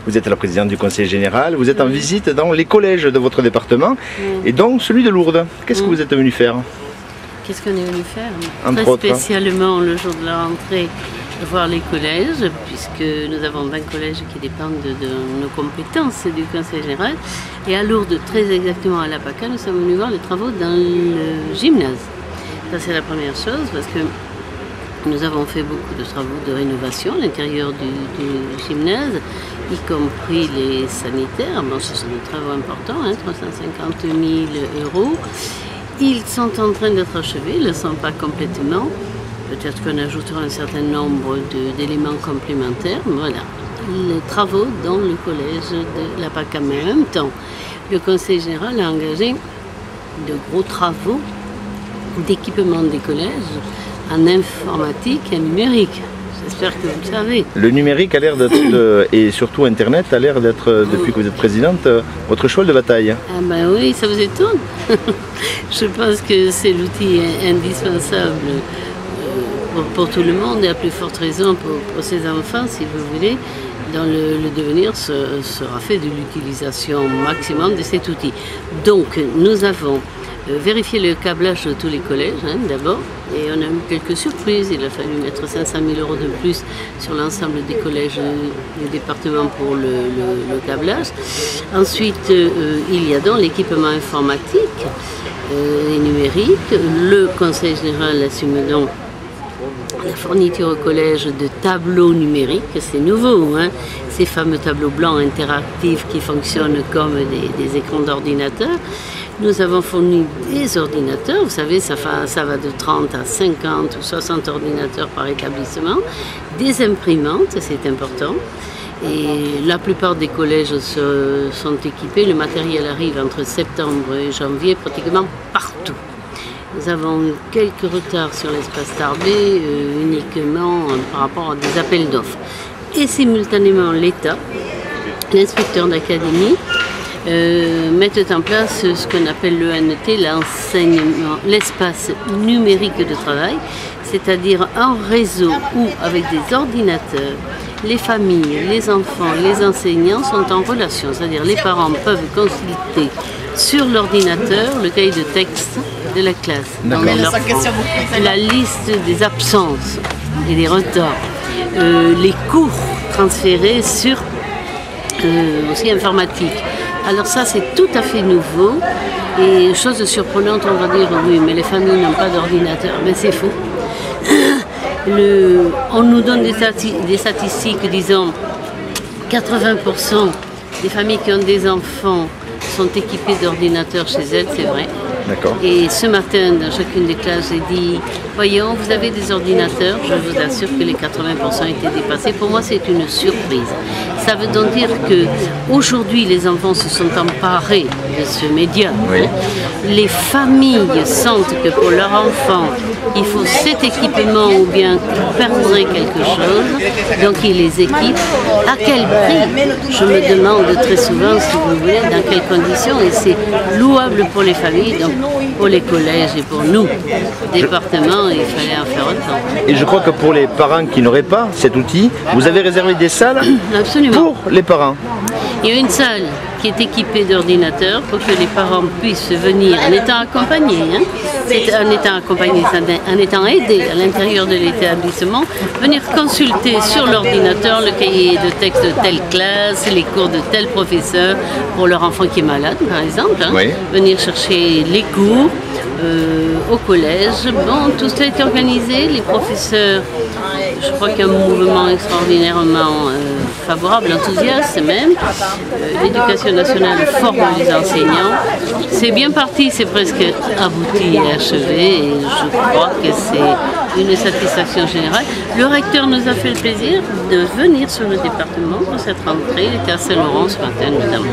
vous êtes la présidente du conseil général, vous êtes en visite dans les collèges de votre département et donc celui de Lourdes. Qu'est-ce que vous êtes venu faire? Qu'est-ce qu'on est venu faire? Entre Très autres, spécialement le jour de la rentrée, voir les collèges, puisque nous avons 20 collèges qui dépendent de nos compétences du conseil général. Et à Lourdes, très exactement à la PACA, nous sommes venus voir les travaux dans le gymnase. Ça c'est la première chose, parce que nous avons fait beaucoup de travaux de rénovation à l'intérieur du gymnase, y compris les sanitaires. Bon, ce sont des travaux importants, 350 000 €. Ils sont en train d'être achevés, ils ne le sont pas complètement. Peut-être qu'on ajoutera un certain nombre d'éléments complémentaires. Voilà, les travaux dans le collège de la PACA. Mais en même temps, le conseil général a engagé de gros travaux d'équipement des collèges en informatique et numérique. J'espère que vous le savez. le numérique a l'air d'être, et surtout Internet, a l'air d'être, depuis que vous êtes présidente, votre cheval de bataille. Ah ben oui, ça vous étonne. Je pense que c'est l'outil indispensable pour tout le monde et à plus forte raison pour ces enfants, si vous voulez, dans le devenir sera fait de l'utilisation maximum de cet outil. Donc nous avons vérifié le câblage de tous les collèges d'abord et on a eu quelques surprises. Il a fallu mettre 500 000 € de plus sur l'ensemble des collèges du département pour le câblage. Ensuite, il y a donc l'équipement informatique et numérique. Le conseil général assume donc la fourniture au collège de tableaux numériques, c'est nouveau, ces fameux tableaux blancs interactifs qui fonctionnent comme des écrans d'ordinateur. Nous avons fourni des ordinateurs, vous savez, ça va de 30 à 50 ou 60 ordinateurs par établissement, des imprimantes, c'est important. Et la plupart des collèges sont équipés, le matériel arrive entre septembre et janvier pratiquement partout. Nous avons eu quelques retards sur l'espace Tarbé, uniquement par rapport à des appels d'offres. Et simultanément, l'État, l'inspecteur d'académie, mettent en place ce qu'on appelle l'ENT, l'enseignement, l'espace numérique de travail, c'est-à-dire un réseau où, avec des ordinateurs, les familles, les enfants, les enseignants sont en relation, c'est-à-dire les parents peuvent consulter sur l'ordinateur le cahier de texte de la classe, la liste des absences et des retards, les cours transférés sur aussi informatique. Alors ça c'est tout à fait nouveau et chose surprenante, on va dire oui mais les familles n'ont pas d'ordinateur, mais c'est faux. On nous donne des statistiques, disons 80% des familles qui ont des enfants sont équipées d'ordinateurs chez elles, c'est vrai. Et ce matin, dans chacune des classes, j'ai dit, voyons, vous avez des ordinateurs, je vous assure que les 80% étaient dépassés. Pour moi, c'est une surprise. Ça veut donc dire qu'aujourd'hui, les enfants se sont emparés de ce média. Oui. Les familles sentent que pour leur enfant, il faut cet équipement ou bien ils perdraient quelque chose, donc ils les équipent. À quel prix? Je me demande très souvent, si vous voulez, dans quelles conditions, et c'est louable pour les familles, donc pour les collèges et pour nous, département, il fallait en faire autant. Et je crois que pour les parents qui n'auraient pas cet outil, vous avez réservé des salles pour les parents. Il y a une salle qui est équipée d'ordinateurs pour que les parents puissent venir en étant accompagnés, en étant aidés à l'intérieur de l'établissement, venir consulter sur l'ordinateur le cahier de texte de telle classe, les cours de tel professeur pour leur enfant qui est malade par exemple, oui. Venir chercher les cours au collège. Bon, tout ça est organisé, les professeurs, je crois qu'il y a un mouvement extraordinairement favorable, enthousiaste même. L'éducation nationale forme les enseignants. C'est bien parti, c'est presque abouti et achevé et je crois que c'est une satisfaction générale. Le recteur nous a fait le plaisir de venir sur le département pour cette rentrée. Il était à Saint-Laurent ce matin notamment.